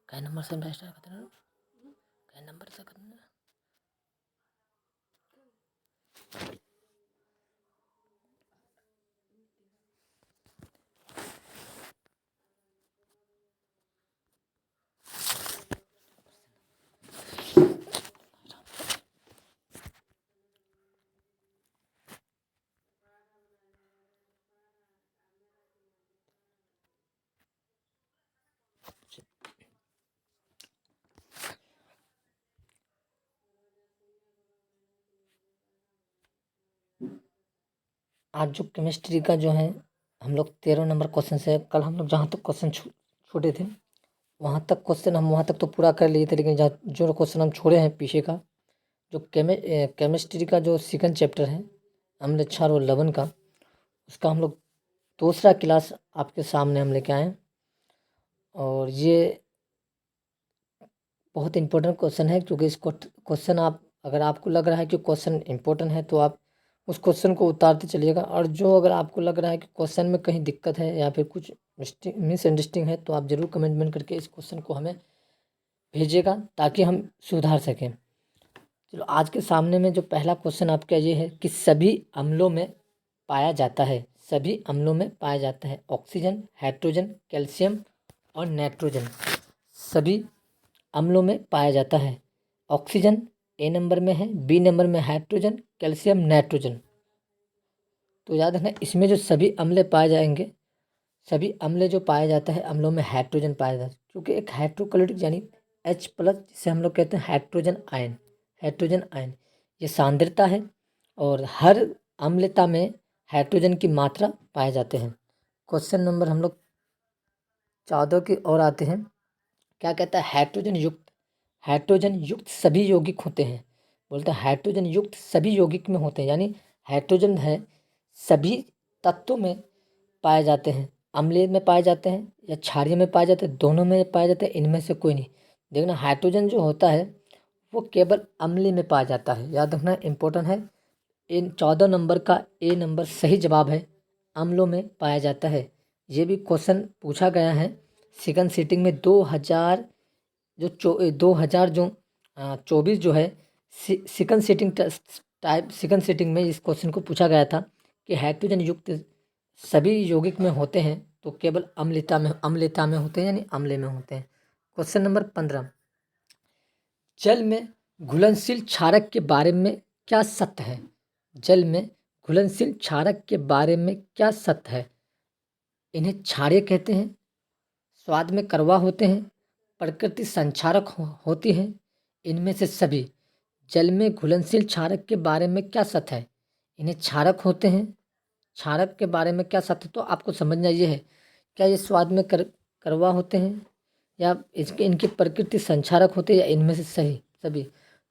काय नंबर से स्टार्ट करते हैं? काय नंबर से करना है? आज जो केमिस्ट्री का जो है हम लोग 13 नंबर क्वेश्चन से, कल हम लोग जहाँ तक क्वेश्चन छोड़े थे वहाँ तक क्वेश्चन हम वहाँ तक तो पूरा कर लिए थे, लेकिन जहाँ जो क्वेश्चन हम छोड़े हैं पीछे का, जो केमिस्ट्री का जो सेकंड चैप्टर है अम्ल क्षार और लवण का, उसका हम लोग दूसरा क्लास आपके सामने हम लेके आए हैं। और ये बहुत इंपॉर्टेंट क्वेश्चन है, क्योंकि इस क्वेश्चन आप, अगर आपको लग रहा है कि क्वेश्चन इंपॉर्टेंट है तो आप उस क्वेश्चन को उतारते चलिएगा, और जो अगर आपको लग रहा है कि क्वेश्चन में कहीं दिक्कत है या फिर कुछ मिसअंडरस्टैंडिंग है तो आप ज़रूर कमेंट करके इस क्वेश्चन को हमें भेजिएगा ताकि हम सुधार सकें। चलो, आज के सामने में जो पहला क्वेश्चन आपका ये है कि सभी अम्लों में पाया जाता है, सभी अम्लों में पाया जाता है ऑक्सीजन, हाइड्रोजन, कैल्शियम और नाइट्रोजन। सभी अम्लों में पाया जाता है। ऑक्सीजन ए नंबर में है, बी नंबर में हाइड्रोजन, कैल्शियम, नाइट्रोजन। तो याद रखना, इसमें जो सभी अम्ल पाए जाएंगे, सभी अम्ल जो पाया जाता है अम्लों में हाइड्रोजन पाया जाता है, क्योंकि एक हाइड्रोक्लोरिक यानी H+, जिसे हम लोग कहते हैं हाइड्रोजन आयन। हाइड्रोजन आयन ये सांद्रता है, और हर अम्लता में हाइड्रोजन की मात्रा पाए जाते हैं। क्वेश्चन नंबर हम लोग 14 की ओर आते हैं। क्या कहता है? हाइड्रोजन युक्त सभी यौगिक होते हैं। बोलते हैं हाइड्रोजन युक्त सभी यौगिक में होते हैं, यानी हाइड्रोजन है सभी तत्वों में पाए जाते हैं। अम्लीय में पाए जाते हैं या क्षारीय में पाए जाते हैं, दोनों में पाए जाते हैं, इनमें से कोई नहीं। देखना, हाइड्रोजन जो होता है वो केवल अम्लीय में पाया जाता है। याद रखना, इंपॉर्टेंट है। इन 14 नंबर का ए नंबर सही जवाब है, अम्लों में पाया जाता है। ये भी क्वेश्चन पूछा गया है सेकंड सीटिंग में 2000 2000 जो 24 जो है second sitting type, second sitting में इस क्वेश्चन को पूछा गया था कि हाइड्रोजन युक्त सभी यौगिक में होते हैं तो केवल अम्लता में होते हैं, यानी अम्ल में होते हैं। क्वेश्चन नंबर 15, जल में घुलनशील क्षारक के बारे में क्या सत्य है? जल में घुलनशील क्षारक के बारे में क्या सत्य है? इन्हें क्षारीय कहते हैं, स्वाद में कड़वा होते हैं, प्रकृति संक्षारक होती है, इनमें से सभी। जल में घुलनशील क्षारक के बारे में क्या सत्य है? इन्हें क्षारक होते हैं। क्षारक के बारे में क्या सत्य, तो आपको समझना ये है, क्या ये स्वाद में कड़वा होते हैं, या इनकी प्रकृति संक्षारक होते हैं, या इनमें से सही सभी।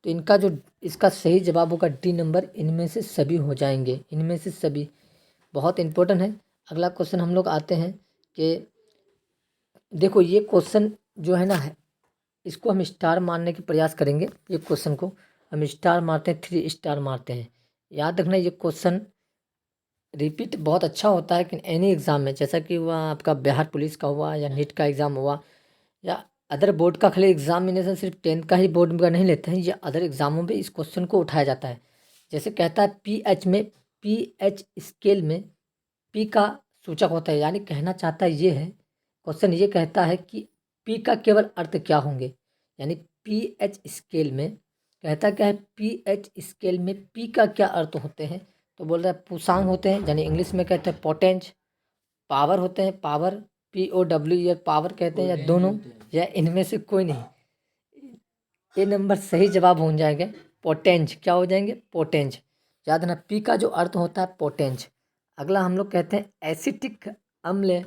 तो इनका जो इसका सही जवाब होगा डी नंबर, इनमें से सभी हो जाएंगे, इनमें से सभी। बहुत इंपॉर्टेंट है। अगला क्वेश्चन हम लोग आते हैं कि देखो, ये क्वेश्चन जो है ना, इसको हम स्टार मारने के प्रयास करेंगे। ये क्वेश्चन को हम स्टार मारते हैं, 3 स्टार मारते हैं। याद रखना, ये क्वेश्चन रिपीट बहुत अच्छा होता है कि एनी एग्ज़ाम में, जैसा कि हुआ आपका बिहार पुलिस का हुआ, या नीट का एग्ज़ाम हुआ, या अदर बोर्ड का। खाली एग्जामिनेशन सिर्फ 10th का ही बोर्ड का नहीं लेते हैं, ये अदर एग्जामों में इस क्वेश्चन को उठाया जाता है। जैसे कहता है पीएच स्केल में पी का सूचक होता है, यानी कहना चाहता है ये है, क्वेश्चन ये कहता है कि पी का केवल अर्थ क्या होंगे, यानी पीएच स्केल में कहता क्या है, पीएच स्केल में पी का क्या अर्थ होते हैं। तो बोल रहा है पुसांग होते हैं, यानी इंग्लिश में कहते हैं पोटेंज। पावर होते हैं, पावर POW, या पावर कहते हैं, या दोनों, या इनमें से कोई नहीं। ये नंबर सही जवाब हो जाएंगे पोटेंज। क्या हो जाएंगे? पोटेंज। याद रखना, पी का जो अर्थ होता है पोटेंज। अगला हम लोग कहते हैं एसिटिक अम्ल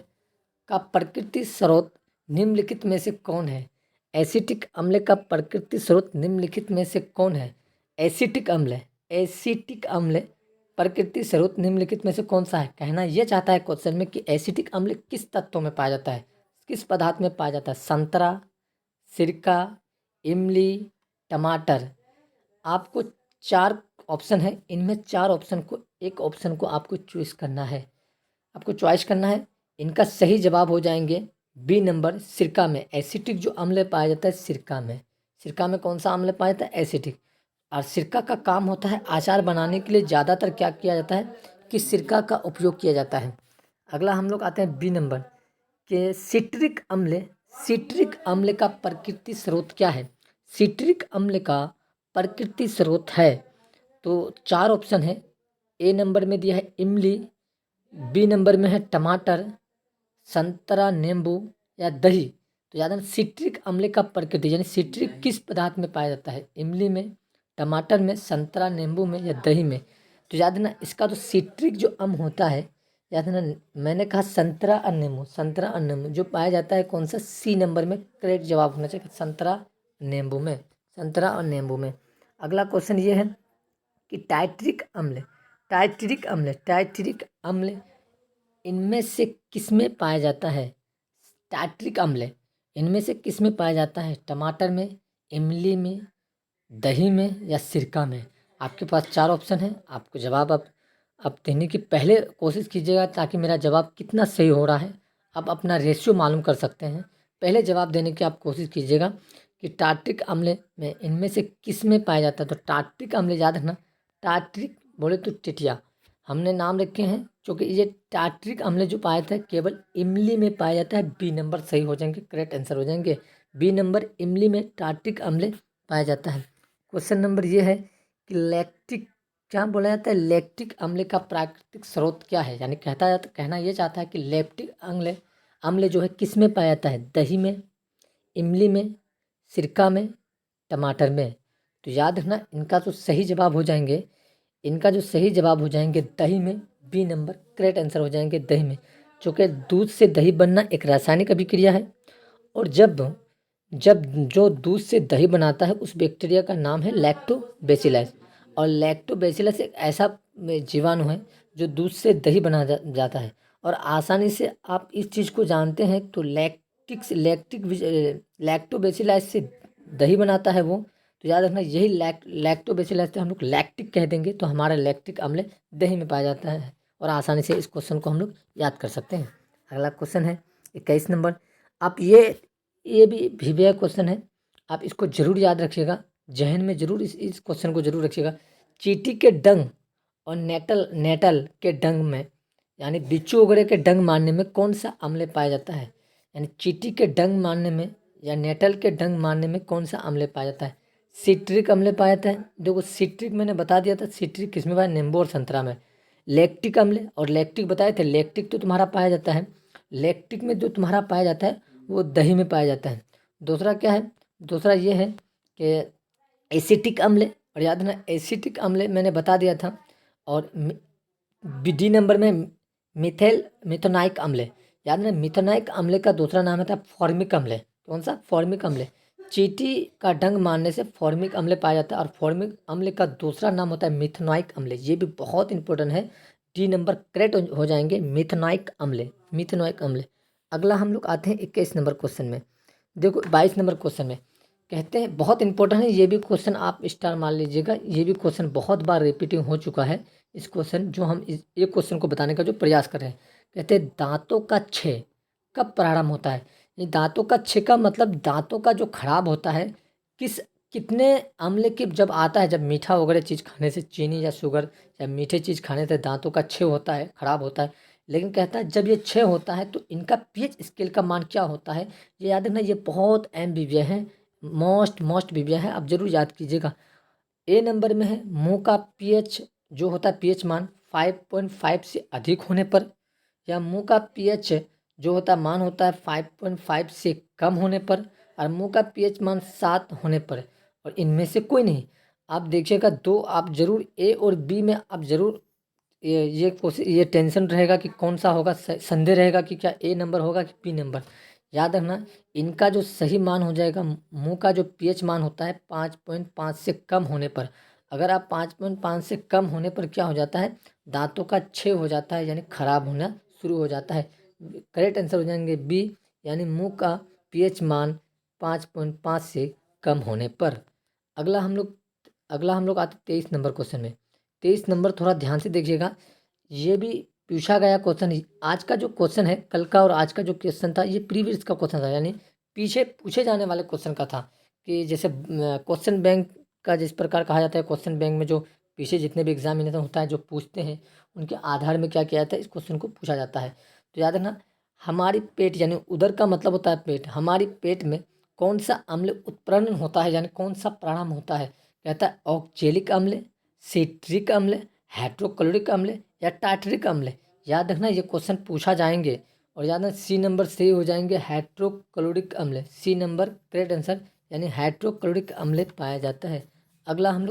का प्रकृति स्रोत निम्नलिखित में से कौन है? एसिटिक अम्ल का प्रकृति स्रोत निम्नलिखित में से कौन है? एसिटिक अम्ल, एसिटिक अम्ल प्रकृति स्रोत निम्नलिखित में से कौन सा है? कहना यह चाहता है क्वेश्चन में कि एसिटिक अम्ल किस तत्व में पाया जाता है, किस पदार्थ में पाया जाता है? संतरा, सिरका, इमली, टमाटर। आपको 4 ऑप्शन है, इनमें 4 ऑप्शन को, एक ऑप्शन को आपको चॉइस करना है, आपको चॉइस करना है। इनका सही जवाब हो जाएंगे बी नंबर सिरका में। एसिटिक जो अम्ल पाया जाता है सिरका में। सिरका में कौन सा अम्ल पाया जाता है? एसिटिक। और सिरका का काम होता है अचार बनाने के लिए ज़्यादातर क्या किया जाता है कि सिरका का उपयोग किया जाता है। अगला हम लोग आते हैं बी नंबर के सिट्रिक अम्ल। सिट्रिक अम्ल का प्रकृति स्रोत क्या है? सिट्रिक अम्ल का प्रकृति स्रोत है तो 4 ऑप्शन है। ए नंबर में दिया है इमली, बी नंबर में है टमाटर, संतरा, नींबू या दही। तो याद है सिट्रिक अम्ल का प्रकृति यानी सिट्रिक किस पदार्थ में पाया जाता है? इमली में, टमाटर में, संतरा, नींबू में या दही में। तो याद है ना इसका जो सिट्रिक जो अम्ल होता है, याद है ना मैंने कहा संतरा और नींबू। संतरा और नींबू जो पाया जाता है कौन सा? सी नंबर में करेक्ट जवाब होना चाहिए, संतरा नींबू में। संतरा और नींबू में। अगला क्वेश्चन ये है कि टाइट्रिक अम्ल। टाइट्रिक अम्ल, टाइट्रिक अम्ल इनमें से किसमें पाया जाता है? टाइट्रिक अम्ल इनमें से किसमें पाया जाता है? टमाटर में, इमली में, दही में या सिरका में। आपके पास 4 ऑप्शन है। आपको जवाब अब देने की पहले कोशिश कीजिएगा ताकि मेरा जवाब कितना सही हो रहा है आप अपना रेशियो मालूम कर सकते हैं। पहले जवाब देने की आप कोशिश कीजिएगा कि टार्ट्रिक अम्ल में इनमें से किस में पाया जाता है। तो टार्ट्रिक अम्ल याद रखना, टार्ट्रिक बोले तो टिटिया हमने नाम रखे हैं क्योंकि ये टार्ट्रिक अम्ल जो पाया जाता है केवल इमली में पाया जाता है। बी नंबर सही हो जाएंगे, करेक्ट आंसर हो जाएंगे। बी नंबर इमली में टार्ट्रिक अम्ल पाया जाता है। क्वेश्चन नंबर ये है कि लैक्टिक क्या बोला जाता है? लैक्टिक अम्ल का प्राकृतिक स्रोत क्या है? यानी कहना ये चाहता है कि लैक्टिक अम्ल अम्ल जो है किस में पाया जाता है? दही में, इमली में, सिरका में, टमाटर में। तो याद रखना इनका जो सही जवाब हो जाएंगे, इनका जो सही जवाब हो जाएंगे दही में। बी नंबर करेक्ट आंसर हो जाएंगे दही में, क्योंकि दूध से दही बनना एक रासायनिक अभिक्रिया है। और जब जब जो दूध से दही बनाता है उस बैक्टीरिया का नाम है लैक्टोबैसिलस। और लैक्टोबैसिलस एक ऐसा जीवाणु है जो दूध से दही जाता है। और आसानी से आप इस चीज़ को जानते हैं तो लैक्टोबैसिलस से दही बनाता है वो। तो याद रखना यही लैक्टोबैसिलस से हम लोग लैक्टिक कह देंगे तो हमारा लैक्टिक अम्ल दही में पाया जाता है। और आसानी से इस क्वेश्चन को हम लोग याद कर सकते हैं। अगला क्वेश्चन है 21 नंबर। आप ये भी भिविया क्वेश्चन है, आप इसको जरूर याद रखिएगा, जहन में जरूर इस क्वेश्चन को जरूर रखिएगा। चींटी के डंग और नेटल के डंग में यानी बिच्छू वगैरह के डंग मारने में कौन सा अम्ल पाया जाता है? यानी चींटी के डंग मारने में या नेटल के डंग मारने में कौन सा अम्ल पाया जाता है? सिट्रिक अम्ल पाया जाता है। देखो सिट्रिक मैंने बता दिया था, सिट्रिक किसमें पाया? नींबू और संतरा में। लैक्टिक अम्ल और लैक्टिक बताए थे, लैक्टिक तो तुम्हारा पाया जाता है, लैक्टिक में जो तुम्हारा पाया जाता है वो दही में पाया जाता है। दूसरा क्या है? दूसरा ये है कि एसिटिक अम्ल। और याद रखना एसिटिक अम्ल मैंने बता दिया था। और डी नंबर में मिथेनाइक अम्ल। याद रखना मिथेनाइक अम्ल का दूसरा नाम था फॉर्मिक अम्ल। कौन सा? फॉर्मिक अम्ल। चींटी का डंग मारने से फॉर्मिक अम्ल पाया जाता है और फॉर्मिक अम्ल का दूसरा नाम होता है मिथेनॉइक अम्ल। ये भी बहुत इंपॉर्टेंट है, डी नंबर करेक्ट हो जाएंगे, मिथेनॉइक अम्ल, मिथेनॉइक अम्ल। अगला हम लोग आते हैं 21 नंबर क्वेश्चन में। देखो 22 नंबर क्वेश्चन में कहते हैं बहुत इंपॉर्टेंट है ये भी क्वेश्चन, आप स्टार मान लीजिएगा। ये भी क्वेश्चन बहुत बार रिपीटिंग हो चुका है। इस क्वेश्चन जो हम इस एक क्वेश्चन को बताने का जो प्रयास कर रहे हैं, कहते हैं दांतों का क्षय कब प्रारंभ होता है? ये दांतों का क्षय का मतलब दांतों का जो खराब होता है किस कितने अम्ल के जब आता है, जब मीठा वगैरह चीज़ खाने से, चीनी या शुगर या मीठे चीज़ खाने से दांतों का क्षय होता है, खराब होता है। लेकिन कहता है जब ये क्षय होता है तो इनका पीएच स्केल का मान क्या होता है? ये याद रखना, ये बहुत अहम विषय है, मोस्ट विषय है, आप जरूर याद कीजिएगा। ए नंबर में है मुंह का पीएच जो होता है पीएच मान 5.5 से अधिक होने पर, या मुंह का पीएच जो होता है मान होता है 5.5 से कम होने पर, और मुंह का पीएच मान 7 होने पर। और इनमें से कोई नहीं। आप देखिएगा दो, आप जरूर ए और बी में आप जरूर ये कोशिश, ये टेंशन रहेगा कि कौन सा होगा, संदेह रहेगा कि क्या ए नंबर होगा कि बी नंबर। याद रखना इनका जो सही मान हो जाएगा, मुंह का जो पीएच मान होता है 5.5 से कम होने पर। अगर आप 5.5 से कम होने पर क्या हो जाता है? दांतों का क्षय हो जाता है, यानी खराब होना शुरू हो जाता है। करेक्ट आंसर हो जाएंगे बी, यानी मुंह का पीएच मान 5.5 से कम होने पर। अगला हम लोग आते 23 नंबर क्वेश्चन में। 23 नंबर थोड़ा ध्यान से देखिएगा, ये भी पूछा गया क्वेश्चन, आज का जो क्वेश्चन है, कल का और आज का जो क्वेश्चन था, ये प्रीवियस का क्वेश्चन था, यानी पीछे पूछे जाने वाले क्वेश्चन का था। कि जैसे क्वेश्चन बैंक का जिस प्रकार कहा जाता है, क्वेश्चन बैंक में जो पीछे जितने भी एग्जामिनेशन होता है जो पूछते हैं, उनके आधार में क्या किया जाता है, इस क्वेश्चन को पूछा जाता है। तो याद रखना, हमारी पेट यानी उदर का मतलब होता है पेट, हमारी पेट में कौन सा अम्ल उत्पन्न होता है, यानी कौन सा प्राणायाम होता है, कहता है ऑक्जेलिक अम्ल, सिट्रिक अम्ल, हाइड्रोक्लोरिक अम्ल या टार्टरिक अम्ल। याद रखना, ये क्वेश्चन पूछा जाएंगे। और याद रखना, सी नंबर सही हो जाएंगे हाइड्रोक्लोरिक अम्ल, सी नंबर करेक्ट आंसर, यानी हाइड्रोक्लोरिक अम्ल पाया जाता है। अगला हम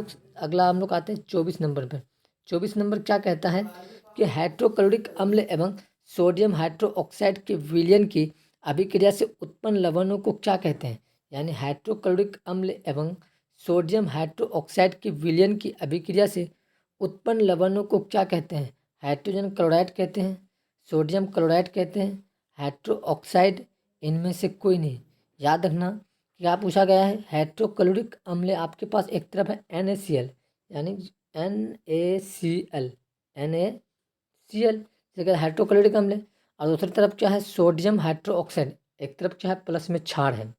लोग आते हैं 24 नंबर पर। 24 नंबर क्या कहता है कि हाइड्रोक्लोरिक अम्ल एवं सोडियम हाइड्रोक्साइड के विलयन की अभिक्रिया से उत्पन्न लवणों को क्या कहते हैं। यानी हाइड्रोक्लोरिक अम्ल एवं सोडियम हाइड्रोक्साइड के विलयन की अभिक्रिया से उत्पन्न लवणों को क्या कहते हैं। हाइड्रोजन क्लोराइड कहते हैं, सोडियम क्लोराइड कहते हैं, हाइड्रोक्साइड, इनमें से कोई नहीं। याद रखना, क्या पूछा गया है, हाइड्रोक्लोरिक अम्ल आपके पास एक तरफ है NaCl, यानी NaCl, NaCl जगह हाइड्रोक्लोरिक अम्ल, और दूसरी तरफ क्या है, सोडियम हाइड्रोक्साइड, एक तरफ क्या है, प्लस में क्षार है।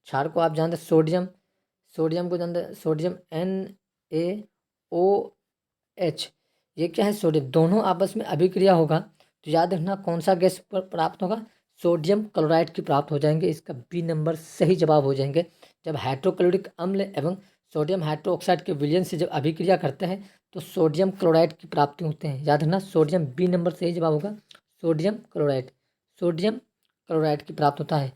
क्षार को आप जानते हैं, सोडियम को जानते हैं, सोडियम NaOH, ये क्या है, सोडियम, दोनों आपस में अभिक्रिया होगा तो याद रखना कौन सा गैस प्राप्त होगा, सोडियम क्लोराइड की प्राप्त हो जाएंगे। इसका बी नंबर सही जवाब हो जाएंगे। जब हाइड्रोक्लोरिक अम्ल एवं सोडियम हाइड्रोक्साइड के विलयन से जब अभिक्रिया करते हैं तो सोडियम क्लोराइड की प्राप्ति होते हैं। याद रखना, सोडियम, बी नंबर सही जवाब होगा, सोडियम क्लोराइड, सोडियम क्लोराइड की प्राप्त होता है।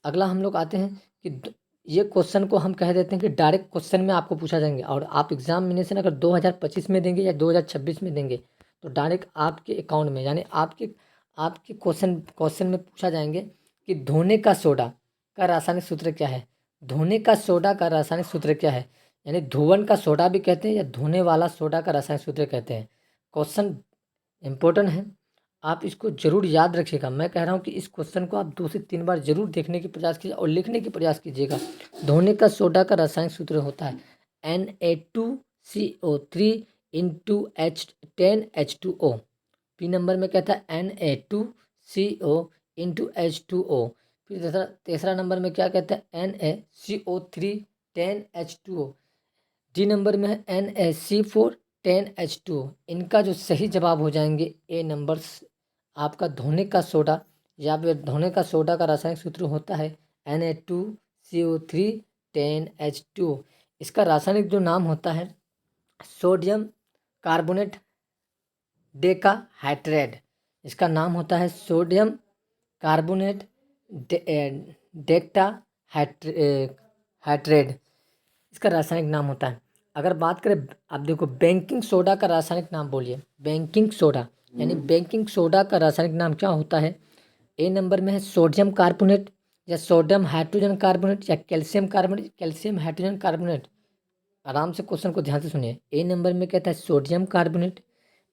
अगला हम लोग आते हैं कि ये क्वेश्चन को हम कह देते हैं कि डायरेक्ट क्वेश्चन में आपको पूछा जाएंगे, और आप एग्जामिनेशन अगर 2025 में देंगे या 2026 में देंगे तो डायरेक्ट आपके अकाउंट में, यानी आपके क्वेश्चन में पूछा जाएंगे कि धोने का सोडा का रासायनिक सूत्र क्या है। धोने का सोडा का रासायनिक सूत्र क्या है, यानी धोवन का सोडा भी कहते हैं या धोने वाला सोडा का रासायनिक सूत्र कहते हैं। क्वेश्चन इंपॉर्टेंट है, आप इसको जरूर याद रखिएगा। मैं कह रहा हूँ कि इस क्वेश्चन को आप 2 से 3 बार जरूर देखने की प्रयास कीजिए और लिखने की प्रयास कीजिएगा। धोने का सोडा का रासायनिक सूत्र होता है Na2CO3 into H10H2O। P number में कहता है Na2CO इंटू H2O। फिर तीसरा नंबर में क्या कहता है, NaCO3 10H2O। डी नंबर में है NaC4 10H2O। इनका जो सही जवाब हो जाएंगे ए नंबर, आपका धोने का सोडा, या फिर धोने का सोडा का रासायनिक सूत्र होता है Na2CO3 10H2O। इसका रासायनिक जो नाम होता है सोडियम कार्बोनेट डेका हाइड्रेट, इसका नाम होता है सोडियम कार्बोनेट डेक्टा हाइड्रेट, इसका रासायनिक नाम होता है। अगर बात करें, आप देखो बेकिंग सोडा का रासायनिक नाम बोलिए, बेकिंग सोडा, यानी बेकिंग सोडा का रासायनिक नाम क्या होता है। ए नंबर में है सोडियम कार्बोनेट या सोडियम हाइड्रोजन कार्बोनेट या calcium carbonate, calcium hydrogen carbonate. आराम से क्वेश्चन को ध्यान से सुनिए। ए नंबर में कहता है सोडियम कार्बोनेट,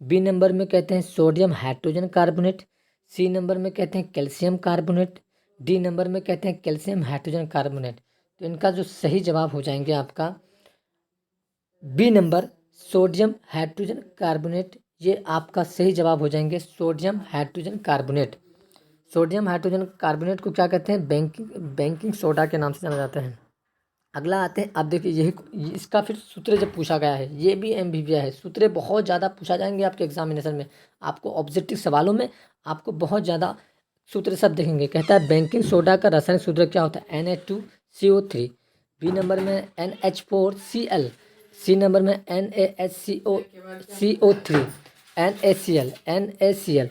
बी नंबर में कहते हैं sodium hydrogen carbonate, C number में कहते हैं कैल्शियम कार्बोनेट, डी नंबर में कहते हैं कैल्शियम हाइड्रोजन कार्बोनेट। तो इनका जो सही जवाब हो जाएंगे आपका B number sodium hydrogen carbonate, ये आपका सही जवाब हो जाएंगे, sodium hydrogen carbonate. Sodium hydrogen carbonate को क्या कहते हैं, बेकिंग सोडा के नाम से जाना जाता है। अगला आते हैं, आप देखिए यही इसका फिर सूत्र जब पूछा गया है, ये भी एमबीबीआई है। सूत्र बहुत ज़्यादा पूछा जाएंगे आपके एग्जामिनेशन में, आपको ऑब्जेक्टिव सवालों में आपको बहुत ज़्यादा सूत्र सब देखेंगे। कहता है बेकिंग सोडा का रासायनिक सूत्र क्या होता है, Na2CO3, बी नंबर में NH4Cl, सी नंबर में NaCO3, NaCl।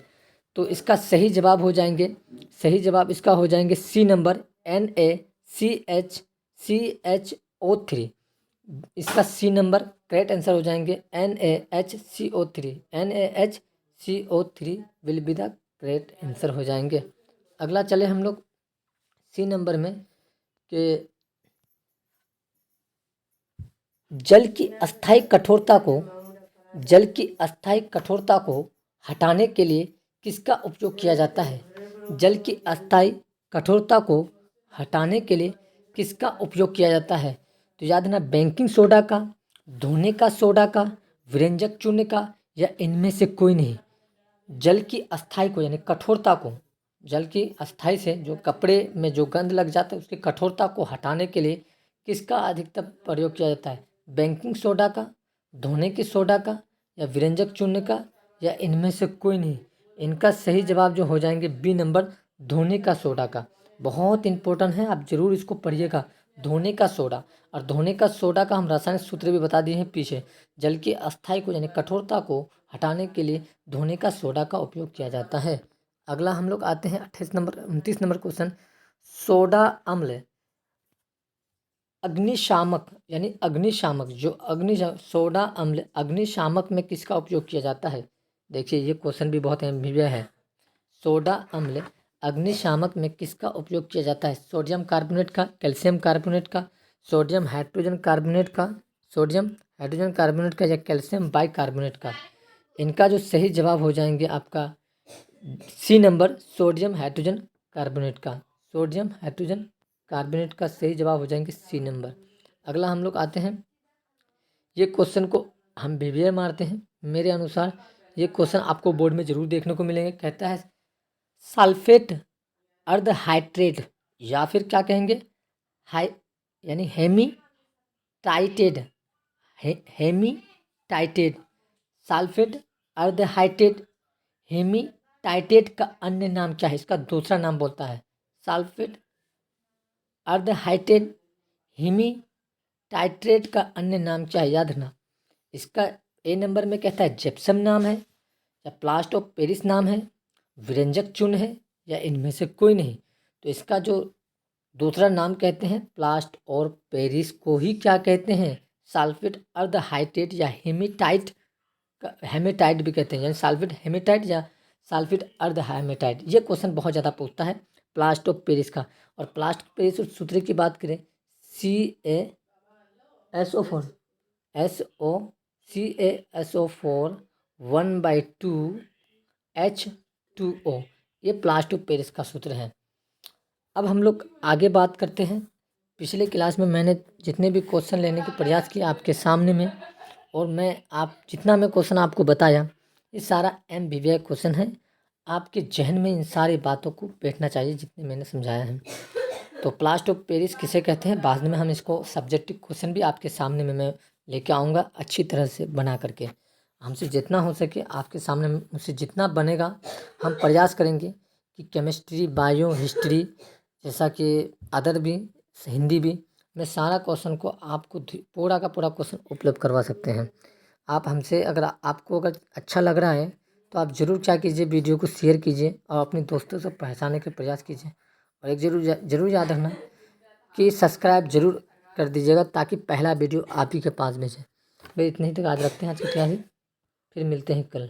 तो इसका सही जवाब हो जाएंगे, सही जवाब इसका हो जाएंगे सी नंबर NaCHO3, इसका सी नंबर करेक्ट आंसर हो जाएंगे NaHCO3, NaHCO3 will be the correct answer हो जाएंगे। अगला चले हम लोग सी नंबर में कि जल की अस्थायी कठोरता को हटाने के लिए किसका उपयोग किया जाता है। जल की अस्थायी कठोरता को हटाने के लिए किसका उपयोग किया जाता है। तो याद रखना, बेकिंग सोडा का, धोने का सोडा का, व्यंजक चूर्ण का, या इनमें से कोई नहीं। जल की अस्थाई को यानी कठोरता को, जल की अस्थाई से जो कपड़े में जो गंध लग जाता है उसकी कठोरता को हटाने के लिए किसका अधिकतर प्रयोग किया जाता है? बेकिंग सोडा का, धोने की सोडा का, या विरंजक चूर्ण का, या इनमें से कोई नहीं। इनका सही जवाब जो हो जाएंगे बी नंबर, धोने का सोडा का। बहुत इंपॉर्टेंट है, आप जरूर इसको पढ़िएगा, धोने का सोडा। और धोने का सोडा का हम रासायनिक सूत्र भी बता दिए हैं पीछे। जल की अस्थाई को यानी कठोरता को हटाने के लिए धोने का सोडा का उपयोग किया जाता है। अगला हम लोग आते हैं 29 नंबर क्वेश्चन। सोडा अम्ल अग्निशामक यानी अग्निशामक जो सोडा अम्ल अग्निशामक में किसका उपयोग किया जाता है? देखिए ये क्वेश्चन भी बहुत एम्बिगियस है। सोडा अम्ल अग्निशामक में किसका उपयोग किया जाता है? सोडियम कार्बोनेट का, कैल्शियम कार्बोनेट का, सोडियम हाइड्रोजन कार्बोनेट का, सोडियम हाइड्रोजन कार्बोनेट का, या कैल्शियम बाइकार्बोनेट का। इनका जो सही जवाब हो जाएंगे आपका C number, sodium hydrogen carbonate का। सोडियम हाइड्रोजन कार्बोनेट का सही जवाब हो जाएंगे सी नंबर। अगला हम लोग आते हैं, ये क्वेश्चन को हम वीवीआर मारते हैं। मेरे अनुसार ये क्वेश्चन आपको बोर्ड में जरूर देखने को मिलेंगे। कहता है सल्फेट अर्ध हाइड्रेट, या फिर क्या कहेंगे हाई यानी हेमी टाइटेड, हेमी टाइटेड, सल्फेट अर्ध हाइड्रेट हेमी टाइटेट का अन्य नाम क्या है? इसका दूसरा नाम बोलता है सल्फेट अर्ध हाइड्रेट हेमी टाइट्रेट का अन्य नाम क्या है? याद रखना। इसका ए नंबर में कहता है जिप्सम नाम है, या प्लास्टर ऑफ पेरिस नाम है, विरंजक चूर्ण है, या इनमें से कोई नहीं। तो इसका जो दूसरा नाम कहते हैं प्लास्ट और पेरिस को ही क्या कहते हैं? सल्फेट अर्ध हाइड्रेट या हेमीटाइट, हेमेटाइट भी कहते हैं, यानी सल्फेट हेमेटाइट या सल्फेट अर्ध हेमेटाइट। ये क्वेश्चन बहुत ज़्यादा पूछता है प्लास्ट ऑफ पेरिस का। और प्लास्ट ऑफ पेरिस सूत्र की बात करें CaSO4, CaSO4 1/2 H2O, ये प्लास्ट ऑफ पेरिस का सूत्र है। अब हम लोग आगे बात करते हैं। पिछले क्लास में मैंने जितने भी क्वेश्चन लेने के प्रयास किए आपके सामने में, और जितना मैं क्वेश्चन आपको बताया ये सारा MBBI क्वेश्चन है। आपके जहन में इन सारी बातों को बैठना चाहिए जितने मैंने समझाया है। तो प्लास्ट ऑफ पेरिस किसे कहते हैं, बाद में हम इसको सब्जेक्टिव क्वेश्चन भी आपके सामने में मैं लेके आऊँगा अच्छी तरह से बना करके। हमसे जितना हो सके आपके सामने मुझसे जितना बनेगा हम प्रयास करेंगे कि केमिस्ट्री, बायो, हिस्ट्री, जैसा कि अदर भी, हिंदी भी, मैं सारा क्वेश्चन को आपको पूरा का पूरा क्वेश्चन उपलब्ध करवा सकते हैं। आप हमसे आपको अगर अच्छा लग रहा है तो आप ज़रूर क्या कीजिए, वीडियो को शेयर कीजिए और अपने दोस्तों से पहुंचाने के प्रयास कीजिए। और एक ज़रूर याद रखना कि सब्सक्राइब ज़रूर कर दीजिएगा ताकि पहला वीडियो आप ही के पास भेजें। भाई इतने ही तक आज रखते हैं आज की क्लास, फिर मिलते हैं कल।